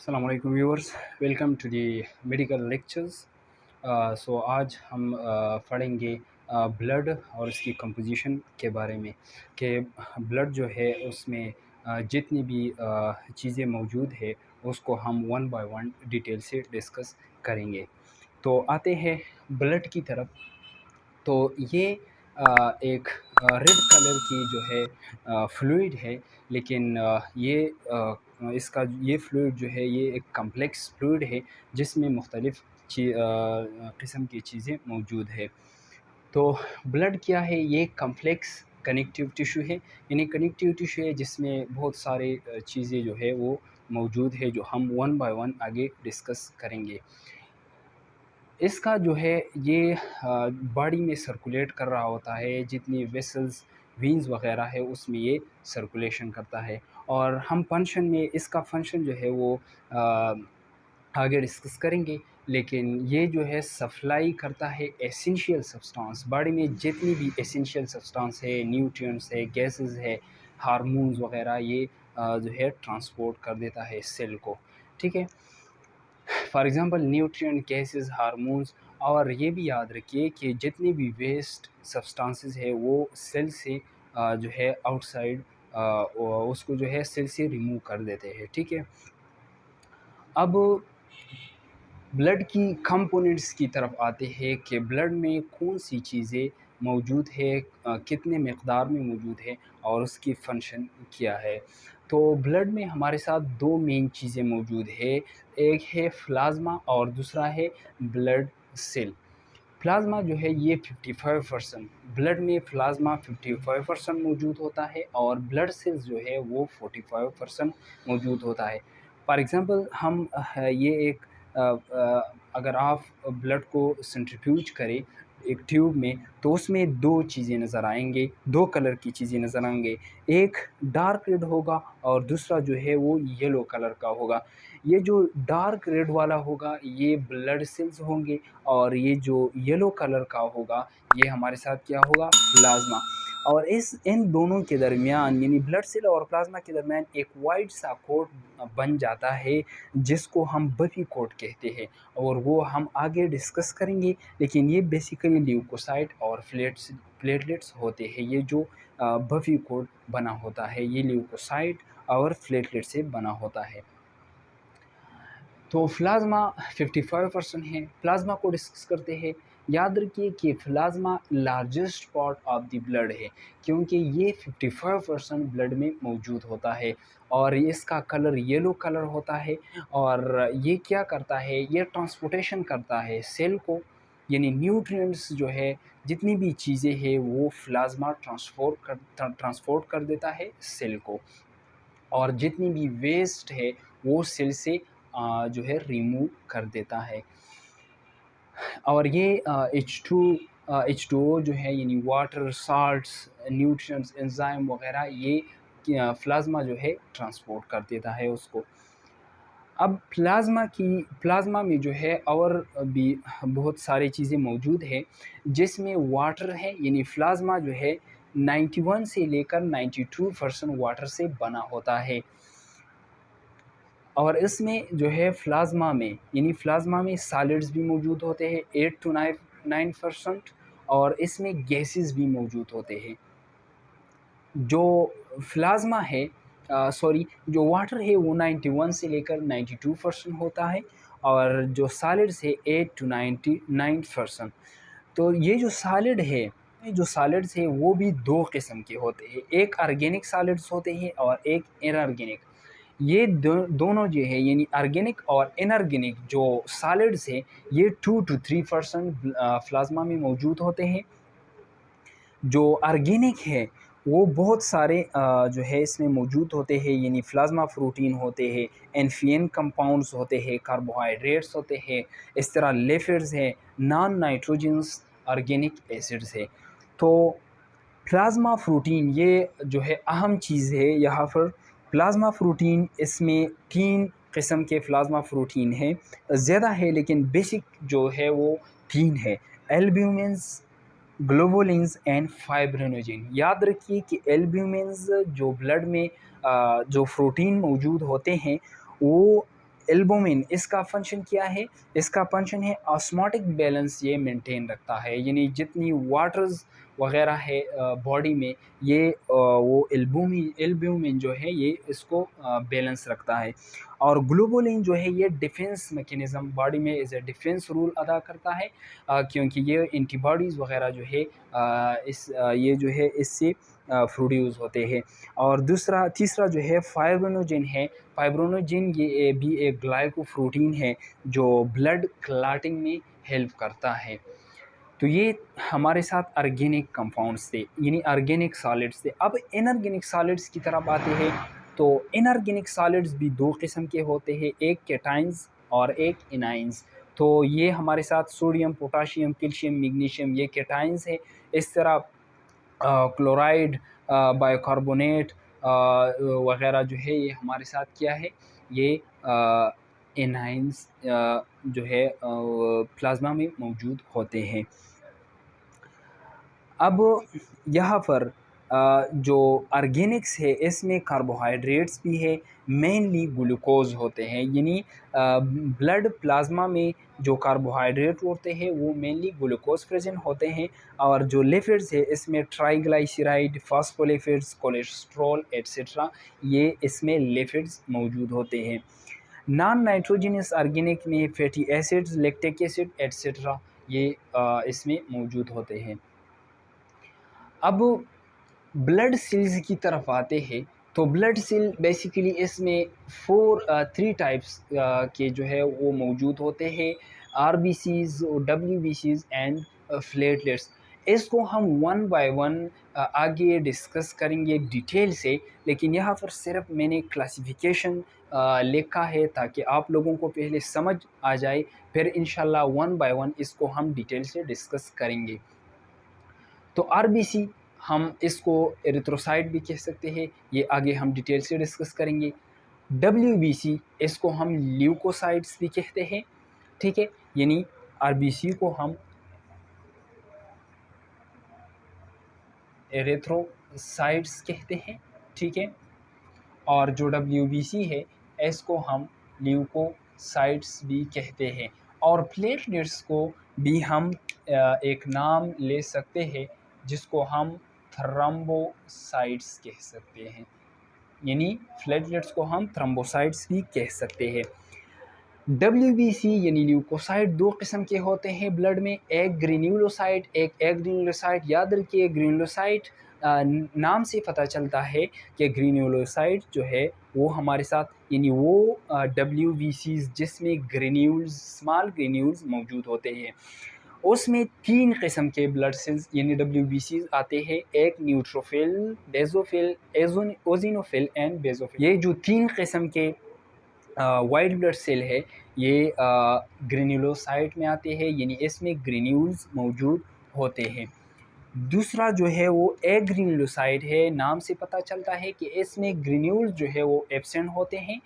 अस्सलाम वालेकुम viewers, welcome to the medical lectures. So आज हम पढ़ेंगे ब्लड और इसकी कंपोजिशन के बारे में कि ब्लड जो है उसमें जितनी भी चीज़ें मौजूद है उसको हम वन बाय वन डिटेल से डिस्कस करेंगे। तो आते हैं ब्लड की तरफ। तो ये एक रेड कलर की जो है फ्लूइड है, लेकिन इसका ये फ्लूइड जो है ये एक कम्प्लेक्स फ्लूइड है जिसमें मुख्तलिफ़ किस्म की चीज़ें मौजूद है। तो ब्लड क्या है? ये कम्प्लेक्स कनेक्टिव टिश्यू है, यानी कनेक्टिव टिश्यू है जिसमें बहुत सारे चीज़ें जो है वो मौजूद है, जो हम वन बाय वन आगे डिस्कस करेंगे। इसका जो है ये बॉडी में सर्कुलेट कर रहा होता है, जितनी वेसल्स वीन्स वगैरह है उसमें ये सर्कुलेशन करता है। और हम फंक्शन में इसका फंक्शन जो है वो आगे डिस्कस करेंगे। लेकिन ये जो है सप्लाई करता है एसेंशियल सब्सटेंस, बॉडी में जितनी भी एसेंशियल सब्सटेंस है, न्यूट्रिएंट्स है, गैसेस है, हार्मोन्स वगैरह, ये जो है ट्रांसपोर्ट कर देता है सेल को। ठीक है, for example nutrient, gases, hormones. और ये भी याद रखिए कि जितनी भी वेस्ट सब्सटेंसेस है वो सेल से जो है आउटसाइड उसको जो है सेल से रिमूव कर देते हैं। ठीक है, अब ब्लड की कंपोनेंट्स की तरफ आते हैं कि ब्लड में कौन सी चीज़ें मौजूद है, कितने मकदार में मौजूद है और उसकी फ़ंक्शन क्या है। तो ब्लड में हमारे साथ दो मेन चीज़ें मौजूद है, एक है प्लाज्मा और दूसरा है ब्लड सेल। प्लाज्मा जो है ये 55% ब्लड में प्लाज्मा 55% मौजूद होता है और ब्लड सेल्स जो है वो 45% मौजूद होता है। फॉर एग्ज़ाम्पल हम ये एक अगर आप ब्लड को सेंट्रीफ्यूज करें एक ट्यूब में, तो उसमें दो चीज़ें नज़र आएँगे, दो कलर की चीज़ें नज़र आएँगे। एक डार्क रेड होगा और दूसरा जो है वो येलो कलर का होगा। ये जो डार्क रेड वाला होगा ये ब्लड सेल्स होंगे और ये जो येलो कलर का होगा ये हमारे साथ क्या होगा? प्लाज़्मा। और इस इन दोनों के दरमियान, यानी ब्लड सेल और प्लाज़्मा के दरमियान एक वाइट सा कोट बन जाता है जिसको हम बफी कोट कहते हैं, और वो हम आगे डिस्कस करेंगे। लेकिन ये बेसिकली ल्यूकोसाइट और प्लेटलेट्स होते हैं। ये जो बफी कोट बना होता है ये ल्यूकोसाइट और प्लेटलेट से बना होता है। तो प्लाज़्मा 55% है। प्लाज़्मा को डिस्कस करते हैं। याद रखिए कि plasma largest part of the blood है, क्योंकि ये 55% ब्लड में मौजूद होता है और इसका कलर येलो कलर होता है। और ये क्या करता है? ये ट्रांसपोर्टेशन करता है सेल को, यानी न्यूट्रिएंट्स जो है, जितनी भी चीज़ें हैं वो प्लाज़्मा ट्रांसपोर्ट कर देता है सेल को। और जितनी भी वेस्ट है वो सेल से जो है रिमूव कर देता है। और ये H2O जो है, यानी वाटर, साल्ट्स, न्यूट्रिएंट्स, एंजाइम वगैरह, ये प्लाज्मा जो है ट्रांसपोर्ट कर देता है उसको। अब प्लाज्मा में जो है और भी बहुत सारी चीज़ें मौजूद है, जिसमें वाटर है, यानी प्लाज्मा जो है 91 से लेकर 92% वाटर से बना होता है। और इसमें जो है प्लाज़्मा में, यानी प्लाज़्मा में सॉलिड्स भी मौजूद होते हैं 8 टू 9%, और इसमें गैसेस भी मौजूद होते हैं। जो प्लाज़्मा है जो वाटर है वो 91 से लेकर 92% होता है, और जो सॉलिड्स है 8 टू 99%। तो ये जो सॉलिड्स है वो भी दो किस्म के होते हैं, एक ऑर्गेनिक सॉलिड्स होते हैं और एक इनऑर्गेनिक। ये दोनों जो है, यानी ऑर्गेनिक और इनऑर्गेनिक जो सॉलिड्स है, ये 2 टू 3% प्लाज्मा में मौजूद होते हैं। जो ऑर्गेनिक है वो बहुत सारे जो है इसमें मौजूद होते हैं, यानी प्लाज्मा प्रोटीन होते हैं, एनफियन कंपाउंड्स होते हैं, कार्बोहाइड्रेट्स होते हैं, इस तरह लिपिड्स हैं, नॉन नाइट्रोजन्स ऑर्गेनिक एसिड्स है। तो प्लाज्मा प्रोटीन ये जो है अहम चीज़ है यहाँ पर। प्लाज्मा प्रोटीन, इसमें 3 किस्म के प्लाज्मा प्रोटीन हैं, ज़्यादा है लेकिन बेसिक जो है वो 3 है: एल्ब्यूमिन्स, ग्लोबुलिन्स एंड फाइब्रिनोजेन। याद रखिए कि एल्ब्यूमिन्स जो ब्लड में जो प्रोटीन मौजूद होते हैं वो एल्बुमिन, इसका फंक्शन क्या है? इसका फंक्शन है ऑस्मोटिक बैलेंस ये मेंटेन रखता है, यानी जितनी वाटर्स वगैरह है बॉडी में, ये वो एल्ब्यूमिन जो है ये इसको बैलेंस रखता है। और ग्लोबुलिन जो है ये डिफेंस मैकेनिज़्म बॉडी में एज ए डिफेंस रोल अदा करता है, क्योंकि ये एंटीबॉडीज़ वगैरह जो है ये जो है इससे प्रोड्यूस होते हैं। और तीसरा जो है फाइब्रिनोजेन है। फाइब्रिनोजेन ये भी एक ग्लाइकोप्रोटीन है जो ब्लड क्लॉटिंग में हेल्प करता है। तो ये हमारे साथ ऑर्गेनिक कंपाउंड्स थे, यानी ऑर्गेनिक सॉलिड्स थे। अब इनऑर्गेनिक सॉलिड्स की तरफ आते हैं, तो इनऑर्गेनिक सॉलिड्स भी दो किस्म के होते हैं, एक कैटाइंस और एक इनाइंस। तो ये हमारे साथ सोडियम, पोटाशियम, कैल्शियम, मैग्नीशियम ये कैटाइंस है। इस तरह क्लोराइड, बाइकार्बोनेट वगैरह जो है ये हमारे साथ क्या है, ये एनाइंस जो है प्लाज्मा में मौजूद होते हैं। अब यहाँ पर जो ऑर्गेनिक्स है इसमें कार्बोहाइड्रेट्स भी है, मेनली ग्लूकोज होते हैं, यानी ब्लड प्लाज्मा में जो कार्बोहाइड्रेट होते हैं वो मेनली ग्लूकोज प्रेजेंट होते हैं। और जो लिपिड्स है इसमें ट्राइग्लाइसराइड, फॉस्फोलिपिड्स, कोलेस्ट्रॉल एट्सेट्रा, ये इसमें लिपिड्स मौजूद होते हैं। नॉन नाइट्रोजनस ऑर्गेनिक में fatty acids, lactic acid etcetera ये इसमें मौजूद होते हैं। अब ब्लड सेल्स की तरफ आते हैं, तो ब्लड सेल बेसिकली इसमें थ्री टाइप्स के जो है वो मौजूद होते हैं, आरबीसीज, डब्ल्यूबीसीज एंड प्लेटलेट्स। इसको हम वन बाय वन आगे डिस्कस करेंगे डिटेल से, लेकिन यहाँ पर सिर्फ मैंने क्लासिफिकेशन लिखा है ताकि आप लोगों को पहले समझ आ जाए, फिर इंशाल्लाह वन बाय वन इसको हम डिटेल से डिस्कस करेंगे। तो आरबीसी हम इसको एरिथ्रोसाइट भी कह सकते हैं, ये आगे हम डिटेल से डिस्कस करेंगे। डब्ल्यूबीसी इसको हम ल्यूकोसाइट्स भी कहते हैं, ठीक है, यानी आरबीसी को हम एरिथ्रोसाइट्स कहते हैं, ठीक है। और जो डब्ल्यूबीसी है इसको हम ल्यूकोसाइट्स भी कहते हैं। और प्लेटलेट्स को भी हम एक नाम ले सकते हैं जिसको हम थ्रोम्बोसाइट्स कह सकते हैं, यानी प्लेटलेट्स को हम थ्रोम्बोसाइट्स भी कह सकते हैं। डब्ल्यूबीसी यानी ल्यूकोसाइट दो किस्म के होते हैं ब्लड में, एक ग्रेन्युलोसाइट, एक एग्रेन्युलोसाइट। याद रखिए ग्रेन्युलोसाइट नाम से पता चलता है कि ग्रेन्युलोसाइट जो है वो हमारे साथ, यानी वो डब्ल्यूबीसीज जिसमें ग्रेन्यूल्स, स्मॉल ग्रेन्यूल्स मौजूद होते हैं, उसमें तीन किस्म के ब्लड सेल्स यानी डब्ल्यूबीसीज आते हैं, एक न्यूट्रोफिल, बेसोफिल, ओजिनोफिल एंड बेसोफिल। ये जो तीन किस्म के वाइट ब्लड सेल है ये ग्रेन्युलोसाइट में आते हैं, यानी इसमें ग्रेन्यूल्स मौजूद होते हैं। दूसरा जो है वो एग्रेन्युलोसाइट है, नाम से पता चलता है कि इसमें ग्रेन्यूल्स जो है वो एब्सेंट होते हैं।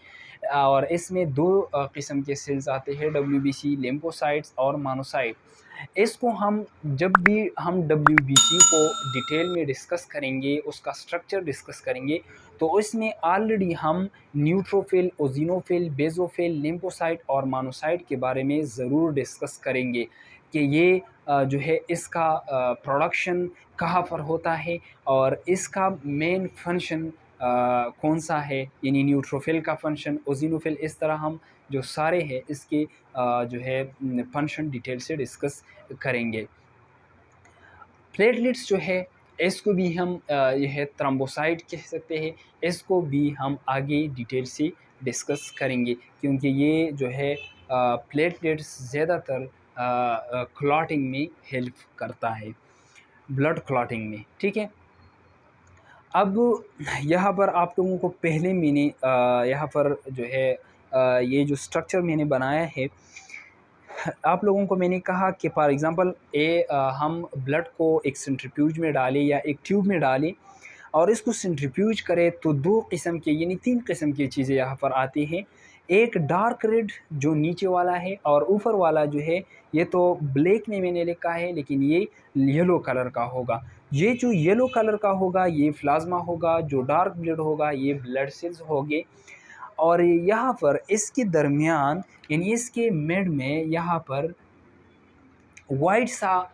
और इसमें दो किस्म के सेल्स आते हैं, डब्ल्यूबीसी, लिम्फोसाइट्स और मोनोसाइट। इसको हम जब भी हम डब्ल्यूबीसी को डिटेल में डिस्कस करेंगे, उसका स्ट्रक्चर डिस्कस करेंगे, तो इसमें ऑलरेडी हम न्यूट्रोफिल, ओजिनोफिल, बेसोफिल, लिम्फोसाइट और मोनोसाइट के बारे में ज़रूर डिस्कस करेंगे कि ये जो है इसका प्रोडक्शन कहाँ पर होता है और इसका मेन फंक्शन कौन सा है, यानी न्यूट्रोफिल का फंक्शन, ओजिनोफिल, इस तरह हम जो सारे हैं इसके जो है फंक्शन डिटेल से डिस्कस करेंगे। प्लेटलेट्स जो है इसको भी हम यह थ्रोम्बोसाइट कह सकते हैं, इसको भी हम आगे डिटेल से डिस्कस करेंगे, क्योंकि ये जो है प्लेटलेट्स ज़्यादातर क्लॉटिंग में हेल्प करता है, ब्लड क्लॉटिंग में, ठीक है। अब यहाँ पर आप लोगों को पहले मैंने यहाँ पर जो है ये जो स्ट्रक्चर मैंने बनाया है, आप लोगों को मैंने कहा कि फॉर एग्ज़ाम्पल हम ब्लड को एक सेंट्रीफ्यूज में डालें या एक ट्यूब में डालें और इसको सेंट्रीफ्यूज करें, तो दो किस्म के यानी तीन किस्म की चीज़ें यहाँ पर आती हैं। एक डार्क रेड जो नीचे वाला है और ऊपर वाला जो है ये तो ब्लैक में मैंने लिखा है, लेकिन ये येलो कलर का होगा। ये जो येलो कलर का होगा ये प्लाज्मा होगा, जो डार्क ब्लड होगा ये ब्लड सेल्स होंगे। और यहाँ पर इसके दरमियान यानी इसके मिड में यहाँ पर वाइट सा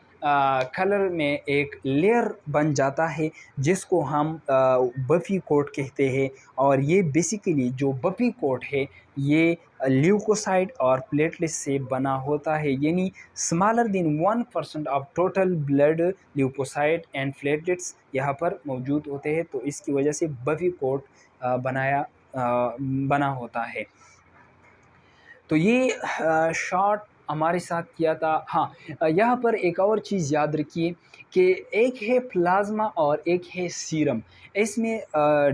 कलर में एक लेयर बन जाता है जिसको हम बफ़ी कोट कहते हैं। और ये बेसिकली जो बफ़ी कोट है ये ल्यूकोसाइट और प्लेटलेट्स से बना होता है, यानी smaller than 1% of total blood leucocyte and platelets यहाँ पर मौजूद होते हैं। तो इसकी वजह से बफ़ी कोट बना होता है। तो ये शॉट हमारे साथ किया था। हाँ, यहाँ पर एक और चीज़ याद रखिए कि एक है प्लाज्मा और एक है सीरम। इसमें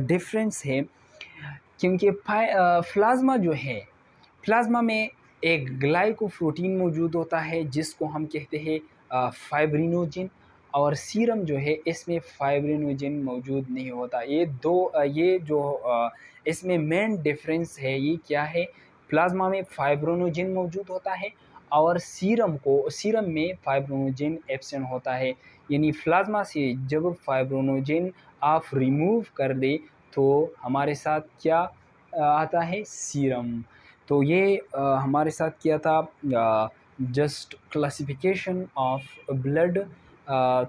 डिफरेंस है क्योंकि प्लाज्मा जो है, प्लाज्मा में एक ग्लाइकोप्रोटीन मौजूद होता है जिसको हम कहते हैं फाइब्रिनोजिन। और सीरम जो है इसमें फाइब्रिनोजिन मौजूद नहीं होता। ये जो इसमें मेन डिफरेंस है ये क्या है, प्लाज्मा में फाइब्रिनोजिन मौजूद होता है और सीरम में फाइब्रिनोजिन एब्सेंट होता है। यानी प्लाज्मा से जब फाइब्रिनोजिन आप रिमूव कर दे तो हमारे साथ क्या आता है, सीरम। तो ये हमारे साथ किया था जस्ट क्लासिफिकेशन ऑफ ब्लड।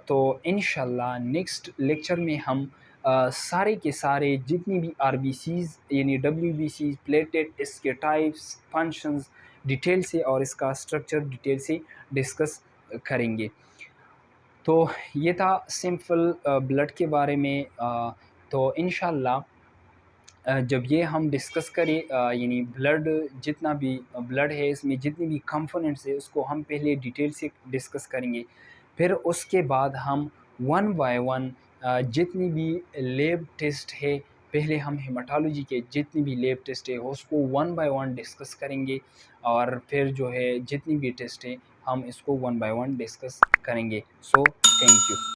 तो इंशाल्लाह नेक्स्ट लेक्चर में हम सारे के सारे जितनी भी आरबीसीज़ यानी डब्ल्यूबीसीज़, प्लेटेट, इसके टाइप्स, फंक्शंस डिटेल से और इसका स्ट्रक्चर डिटेल से डिस्कस करेंगे। तो ये था सिंपल ब्लड के बारे में। तो इंशाल्लाह जब ये हम डिस्कस करें यानी ब्लड, जितना भी ब्लड है इसमें जितनी भी कंपोनेंट्स है उसको हम पहले डिटेल से डिस्कस करेंगे। फिर उसके बाद हम वन बाय वन जितनी भी लैब टेस्ट है, पहले हम हेमाटोलॉजी के जितनी भी लैब टेस्ट है उसको वन बाय वन डिस्कस करेंगे। और फिर जो है जितनी भी टेस्ट है हम इसको वन बाय वन डिस्कस करेंगे। So thank you.